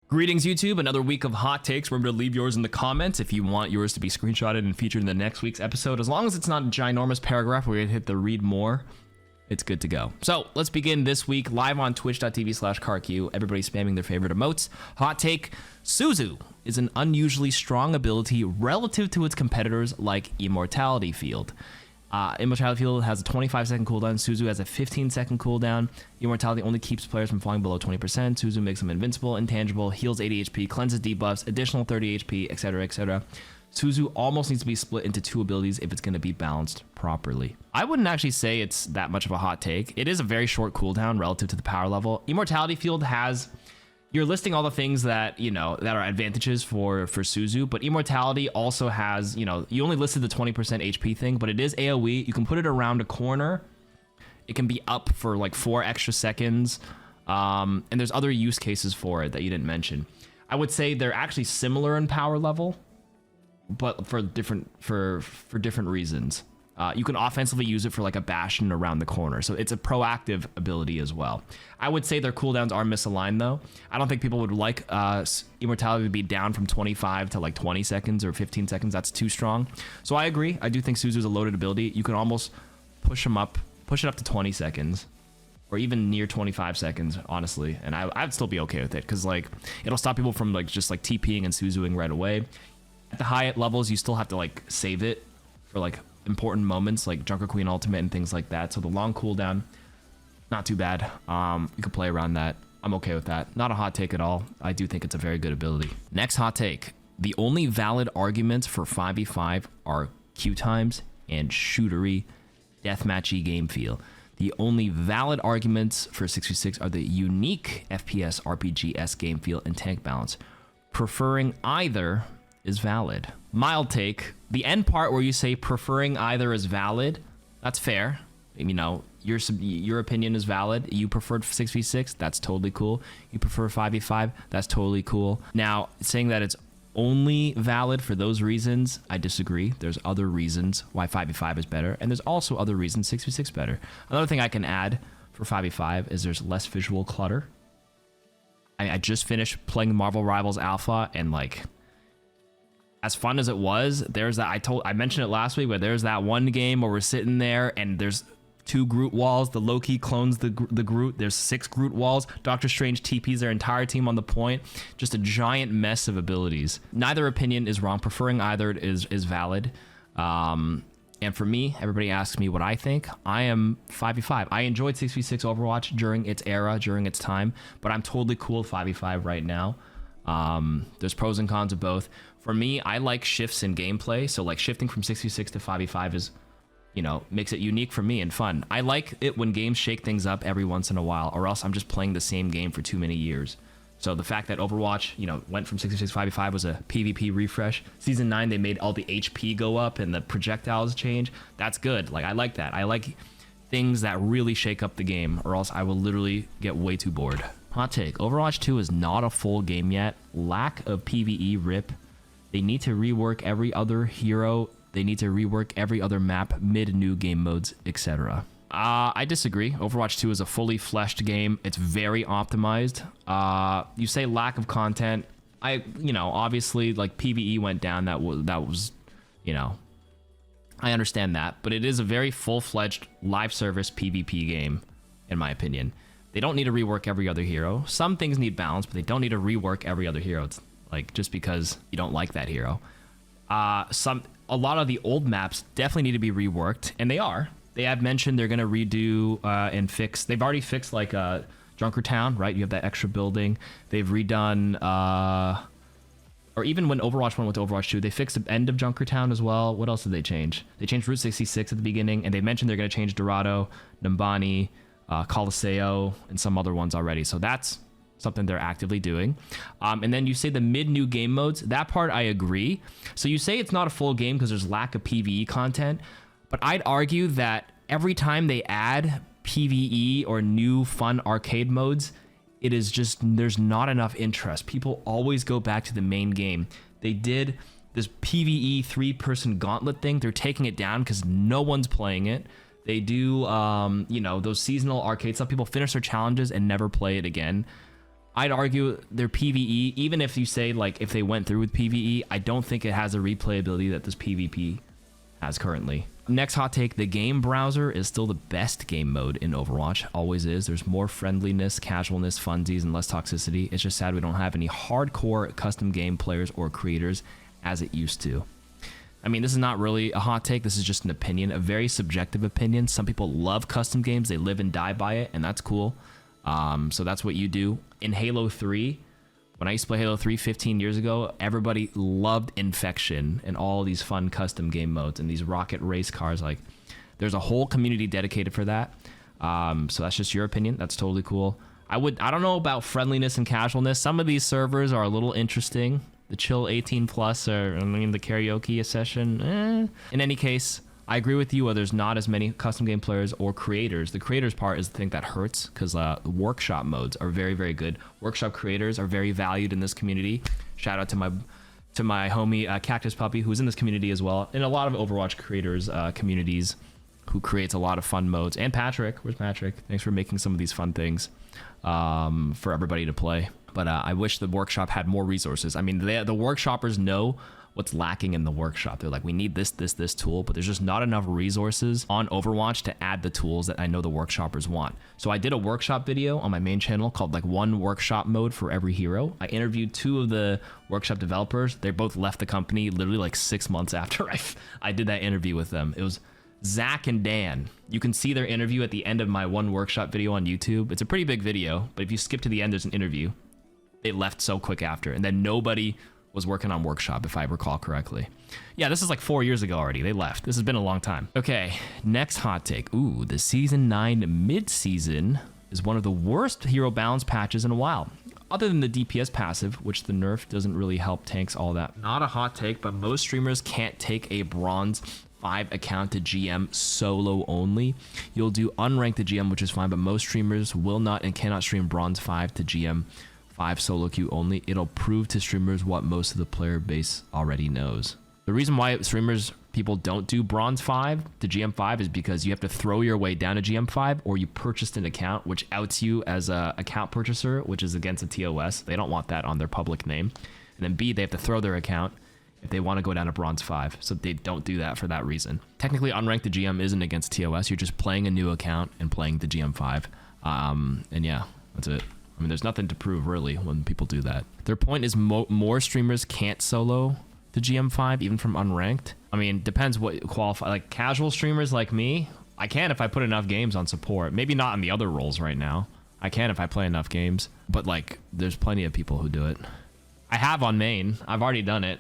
Greetings, YouTube. Another week of hot takes. Remember to leave yours in the comments if you want yours to be screenshotted and featured in the next week's episode. As long as it's not a ginormous paragraph where you hit the read more, it's good to go. So let's begin this week live on twitch.tv/KarQ. Everybody spamming their favorite emotes. Hot take: Suzu is an unusually strong ability relative to its competitors like Immortality Field. Immortality Field has a 25-second cooldown. Suzu has a 15-second cooldown. Immortality only keeps players from falling below 20%. Suzu makes them invincible, intangible, heals 80 HP, cleanses debuffs, additional 30 HP, etc., etc. Suzu almost needs to be split into two abilities if it's going to be balanced properly. I wouldn't actually say it's that much of a hot take. It is a very short cooldown relative to the power level. Immortality Field has... You're listing all the things that, you know, that are advantages for Suzu, but Immortality also has, you know, you only listed the 20% HP thing, but it is AoE. You can put it around a corner. It can be up for like 4 extra seconds. And there's other use cases for it that you didn't mention. I would say they're actually similar in power level, but for different reasons. You can offensively use it for like a bastion around the corner. So it's a proactive ability as well. I would say their cooldowns are misaligned though. I don't think people would like Immortality to be down from 25 to like 20 seconds or 15 seconds. That's too strong. So I agree. I do think Suzu's a loaded ability. You can almost push it up to 20 seconds or even near 25 seconds, honestly. And I'd still be okay with it because like it'll stop people from like just like TPing and Suzuing right away. At the high levels, you still have to like save it for like important moments like Junker Queen Ultimate and things like that. So the long cooldown, not too bad. You could play around that. I'm okay with that. Not a hot take at all. I do think it's a very good ability. Next hot take. The only valid arguments for 5v5 are queue times and shootery, deathmatchy game feel. The only valid arguments for 6v6 are the unique FPS RPG-esque game feel and tank balance. Preferring either is valid. Mild take. The end part where you say preferring either is valid, that's fair. You know, your opinion is valid. You preferred 6v6, that's totally cool. You prefer 5v5, that's totally cool. Now, saying that it's only valid for those reasons, I disagree. There's other reasons why 5v5 is better, and there's also other reasons 6v6 better. Another thing I can add for 5v5 is there's less visual clutter. I just finished playing Marvel Rivals Alpha, and like, as fun as it was, there's that, I mentioned it last week, but there's that one game where we're sitting there and there's 2 Groot walls. The Loki clones the Groot. There's 6 Groot walls. Doctor Strange TPs their entire team on the point. Just a giant mess of abilities. Neither opinion is wrong. Preferring either is valid. And for me, everybody asks me what I think. I am 5v5. I enjoyed 6v6 Overwatch during its era, during its time, but I'm totally cool with 5v5 right now. There's pros and cons of both. For me, I like shifts in gameplay. So like shifting from 6v6 to 5v5 is, you know, makes it unique for me and fun. I like it when games shake things up every once in a while, or else I'm just playing the same game for too many years. So the fact that Overwatch, you know, went from 6v6 to 5v5 was a PvP refresh. Season 9, they made all the HP go up and the projectiles change. That's good. Like, I like that. I like things that really shake up the game, or else I will literally get way too bored. Hot take. Overwatch 2 is not a full game yet. Lack of PvE rip. They need to rework every other hero. They need to rework every other map, mid-new game modes, etc. I disagree. Overwatch 2 is a fully fleshed game. It's very optimized. You say lack of content. You know, obviously, like PvE went down. That was, you know, I understand that, but it is a very full-fledged live service PvP game, in my opinion. They don't need to rework every other hero. Some things need balance, but they don't need to rework every other hero. It's like just because you don't like that hero. A lot of the old maps definitely need to be reworked, and they are. They have mentioned they're going to redo and fix. They've already fixed like Junkertown, right? You have that extra building. They've redone, or even when Overwatch 1 went to Overwatch 2, they fixed the end of Junkertown as well. What else did they change? They changed Route 66 at the beginning, and they mentioned they're going to change Dorado, Numbani, Coliseo, and some other ones already. So that's something they're actively doing. And then you say the mid-new game modes. That part I agree. So you say it's not a full game because there's lack of PvE content, but I'd argue that every time they add PvE or new fun arcade modes, it is just, there's not enough interest. People always go back to the main game. They did this PvE 3-person gauntlet thing. They're taking it down because no one's playing it. They do, you know, those seasonal arcade stuff. People finish their challenges and never play it again. I'd argue their PvE, even if you say like if they went through with PvE, I don't think it has a replayability that this PvP has currently. Next hot take, the game browser is still the best game mode in Overwatch. Always is. There's more friendliness, casualness, funsies, and less toxicity. It's just sad we don't have any hardcore custom game players or creators as it used to. I mean, this is not really a hot take. This is just an opinion, a very subjective opinion. Some people love custom games. They live and die by it, and that's cool. So that's what you do. In Halo 3, when I used to play Halo 3 15 years ago, everybody loved Infection and all these fun custom game modes and these rocket race cars. Like, there's a whole community dedicated for that. So that's just your opinion. That's totally cool. I don't know about friendliness and casualness. Some of these servers are a little interesting. The chill 18 plus, or I mean, the karaoke session. In any case, I agree with you. There's not as many custom game players or creators. The creators part is the thing that hurts, because workshop modes are very, very good. Workshop creators are very valued in this community. Shout out to my homie Cactus Puppy, who's in this community as well, and a lot of Overwatch creators communities, who creates a lot of fun modes. And Patrick, where's Patrick? Thanks for making some of these fun things for everybody to play. But I wish the workshop had more resources. I mean, the workshoppers know what's lacking in the workshop. They're like, we need this tool, but there's just not enough resources on Overwatch to add the tools that I know the workshoppers want. So I did a workshop video on my main channel called like one workshop mode for every hero. I interviewed 2 of the workshop developers. They both left the company literally like 6 months after I did that interview with them. It was Zach and Dan. You can see their interview at the end of my one workshop video on YouTube. It's a pretty big video, but if you skip to the end, there's an interview. They left so quick after, and then nobody was working on workshop, if I recall correctly. Yeah, this is like 4 years ago already. They left. This has been a long time. Okay, next hot take. Ooh, the Season 9 mid-season is one of the worst hero balance patches in a while. Other than the DPS passive, which the nerf doesn't really help tanks all that. Not a hot take, but most streamers can't take a bronze 5 account to GM solo only. You'll do unranked to GM, which is fine, but most streamers will not and cannot stream bronze 5 to GM 5 solo queue only. It'll prove to streamers what most of the player base already knows. The reason why people don't do bronze 5 to GM 5 is because you have to throw your way down to GM 5, or you purchased an account which outs you as a account purchaser, which is against a TOS. They don't want that on their public name. And then B, they have to throw their account if they want to go down to bronze 5. So they don't do that for that reason. Technically, unranked to GM isn't against TOS. You're just playing a new account and playing the GM 5. And yeah, that's it. I mean, there's nothing to prove really when people do that. Their point is more streamers can't solo to GM5 even from unranked. I mean, depends what qualify. Like casual streamers like me, I can if I put enough games on support. Maybe not on the other roles right now. I can if I play enough games. But like, there's plenty of people who do it. I have on main. I've already done it.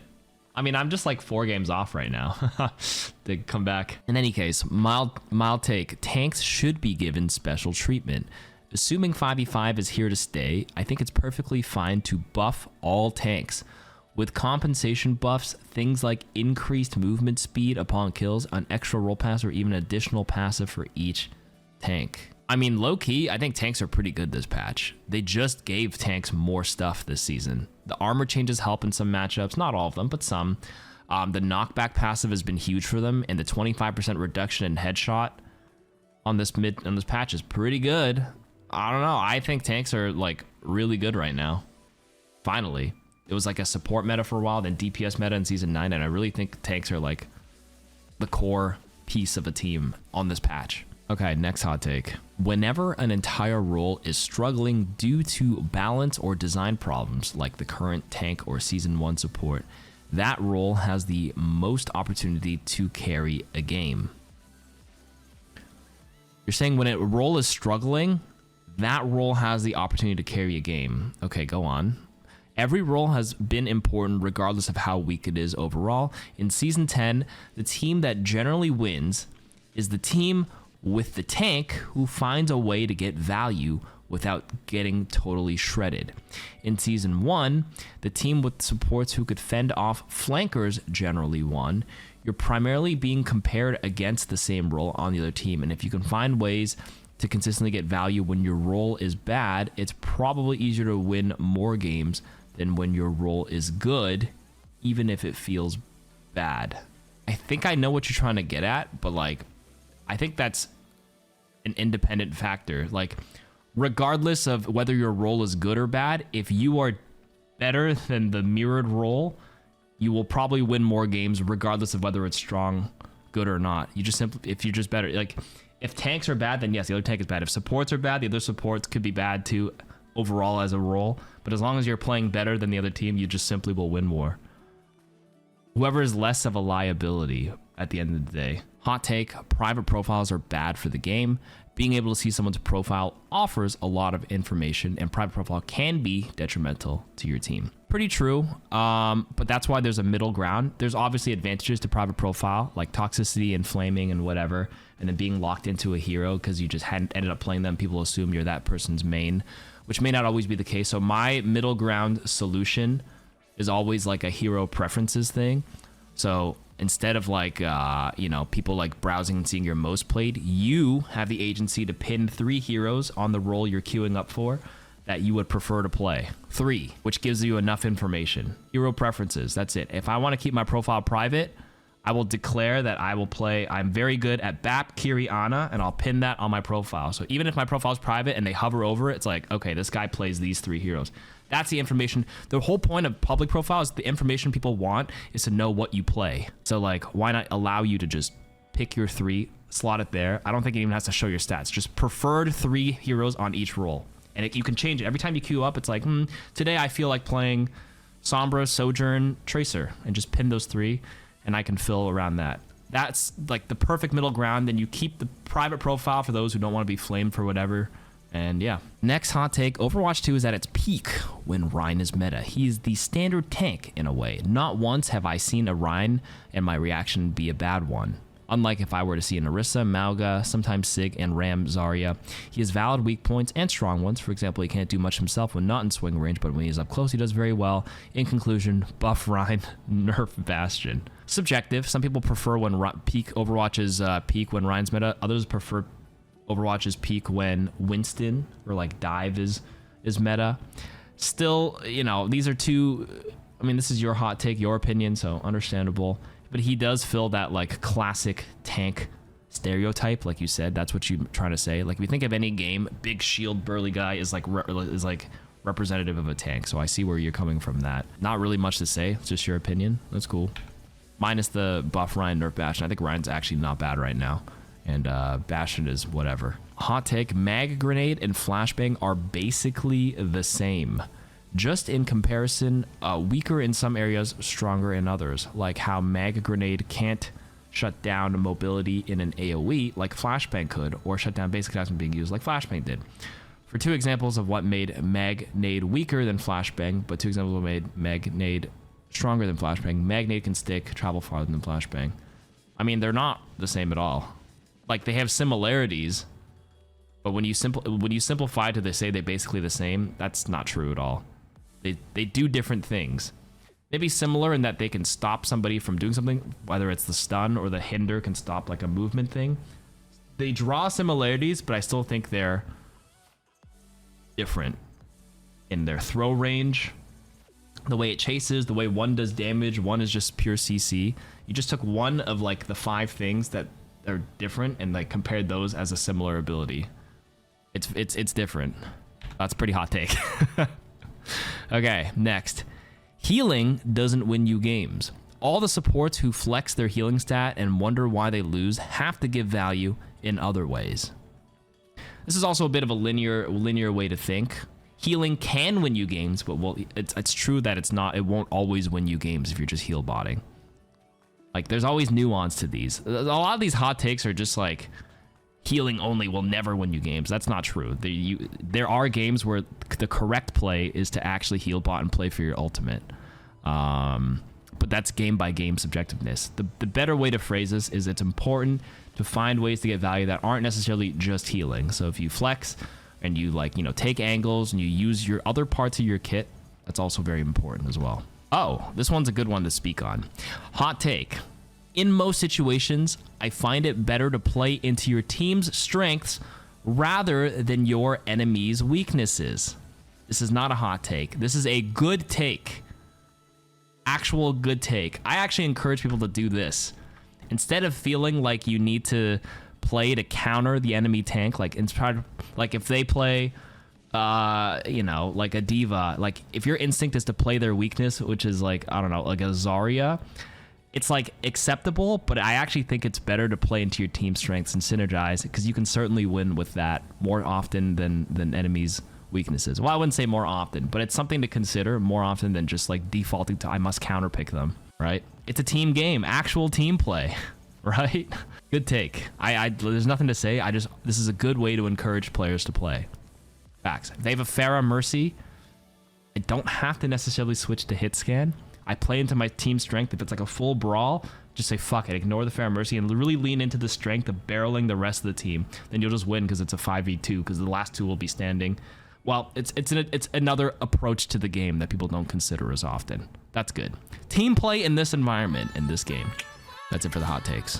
I mean, I'm just like 4 games off right now. They come back. In any case, mild take. Tanks should be given special treatment. Assuming 5v5 is here to stay, I think it's perfectly fine to buff all tanks. With compensation buffs, things like increased movement speed upon kills, an extra roll pass, or even additional passive for each tank. I mean, low-key, I think tanks are pretty good this patch. They just gave tanks more stuff this season. The armor changes help in some matchups, not all of them, but some. The knockback passive has been huge for them, and the 25% reduction in headshot on this patch is pretty good. I don't know. I think tanks are like really good right now. Finally. It was like a support meta for a while, then DPS meta in Season 9, and I really think tanks are like the core piece of a team on this patch. Okay, next hot take. Whenever an entire role is struggling due to balance or design problems, like the current tank or Season 1 support, that role has the most opportunity to carry a game. You're saying when a role is struggling, that role has the opportunity to carry a game. Okay, go on. Every role has been important regardless of how weak it is overall. In Season 10, the team that generally wins is the team with the tank who finds a way to get value without getting totally shredded. In Season 1, the team with supports who could fend off flankers generally won. You're primarily being compared against the same role on the other team, and if you can find ways to consistently get value when your role is bad, it's probably easier to win more games than when your role is good, even if it feels bad. I think I know what you're trying to get at, but like, I think that's an independent factor. Like, regardless of whether your role is good or bad, if you are better than the mirrored role, you will probably win more games regardless of whether it's strong, good or not. You just simply, if you're just better, like if tanks are bad, then yes, the other tank is bad. If supports are bad, the other supports could be bad too overall as a role. But as long as you're playing better than the other team, you just simply will win more. Whoever is less of a liability at the end of the day. Hot take, private profiles are bad for the game. Being able to see someone's profile offers a lot of information, and private profile can be detrimental to your team. Pretty true, but that's why there's a middle ground. There's obviously advantages to private profile, like toxicity and flaming and whatever, and then being locked into a hero because you just hadn't ended up playing them. People assume you're that person's main, which may not always be the case. So my middle ground solution is always like a hero preferences thing. So instead of like, people like browsing and seeing your most played, you have the agency to pin 3 heroes on the role you're queuing up for that you would prefer to play. 3, which gives you enough information. Hero preferences, that's it. If I want to keep my profile private, I will declare that I will play, I'm very good at BAP, Kiri, Ana, and I'll pin that on my profile. So even if my profile is private and they hover over it, it's like, okay, this guy plays these 3 heroes. That's the information. The whole point of public profile is the information people want is to know what you play. So like, why not allow you to just pick your 3, slot it there. I don't think it even has to show your stats. Just preferred 3 heroes on each role. And you can change it. Every time you queue up, it's like, today I feel like playing Sombra, Sojourn, Tracer, and just pin those 3, and I can fill around that. That's like the perfect middle ground. Then you keep the private profile for those who don't want to be flamed for whatever. And yeah. Next hot take, Overwatch 2 is at its peak when Rein is meta. He's the standard tank in a way. Not once have I seen a Rein and my reaction be a bad one. Unlike if I were to see an Orisa, Mauga, sometimes Sig, and Ram Zarya. He has valid weak points and strong ones. For example, he can't do much himself when not in swing range, but when he's up close, he does very well. In conclusion, buff Rein, nerf Bastion. Subjective. Some people prefer when Overwatch's peak when Rein's meta. Others prefer Overwatch's peak when Winston or like Dive is meta. Still, these are two. I mean, this is your hot take, your opinion, so understandable. But he does fill that like classic tank stereotype, like you said. That's what you're trying to say. Like if you think of any game, big shield burly guy is like representative of a tank. So I see where you're coming from. That not really much to say. It's just your opinion. That's cool. Minus the buff Rein, nerf Bastion. I think Rein's actually not bad right now. And Bastion is whatever. Hot take, mag grenade and flashbang are basically the same. Just in comparison, weaker in some areas, stronger in others. Like how mag grenade can't shut down mobility in an AoE like flashbang could, or shut down basic attacks when being used like flashbang did. For 2 examples of what made mag nade weaker than flashbang, but 2 examples of what made mag nade stronger than flashbang. Mag nade can stick, travel farther than flashbang. I mean, they're not the same at all. Like they have similarities, but when you simplify to they say they're basically the same, that's not true at all. They do different things. Maybe similar in that they can stop somebody from doing something, whether it's the stun or the hinder can stop like a movement thing. They draw similarities, but I still think they're different in their throw range, the way it chases, the way one does damage, one is just pure CC. You just took one of like the 5 things that are different and like compared those as a similar ability. It's different. That's a pretty hot take. Okay, next. Healing doesn't win you games. All the supports who flex their healing stat and wonder why they lose have to give value in other ways. This is also a bit of a linear way to think. Healing can win you games, but it's true that it won't always win you games if you're just heal botting. Like there's always nuance to these. A lot of these hot takes are just like healing only will never win you games. That's not true. There are games where the correct play is to actually heal bot and play for your ultimate. But that's game by game subjectiveness. The better way to phrase this is it's important to find ways to get value that aren't necessarily just healing. So if you flex and you take angles and you use your other parts of your kit, that's also very important as well. Oh, this one's a good one to speak on. Hot take. In most situations, I find it better to play into your team's strengths rather than your enemy's weaknesses. This is not a hot take. This is a good take. Actual good take. I actually encourage people to do this. Instead of feeling like you need to play to counter the enemy tank. Like if they play, you know, like a diva, like if your instinct is to play their weakness, which is like, I don't know, like a Zarya, it's like acceptable, but I actually think it's better to play into your team strengths and synergize, because you can certainly win with that more often than enemies' weaknesses. Well, I wouldn't say more often, but it's something to consider more often than just like defaulting to I must counterpick them, right? It's a team game, actual team play, right? Good take. There's nothing to say. This is a good way to encourage players to play. Facts. If they have a Pharah Mercy, I don't have to necessarily switch to hit scan. I play into my team strength. If it's like a full brawl, just say fuck it, ignore the Pharah Mercy and really lean into the strength of barreling the rest of the team. Then you'll just win because it's a 5v2, because the last two will be standing. Well, it's another approach to the game that people don't consider as often. That's good. Team play in this environment, in this game. That's it for the hot takes.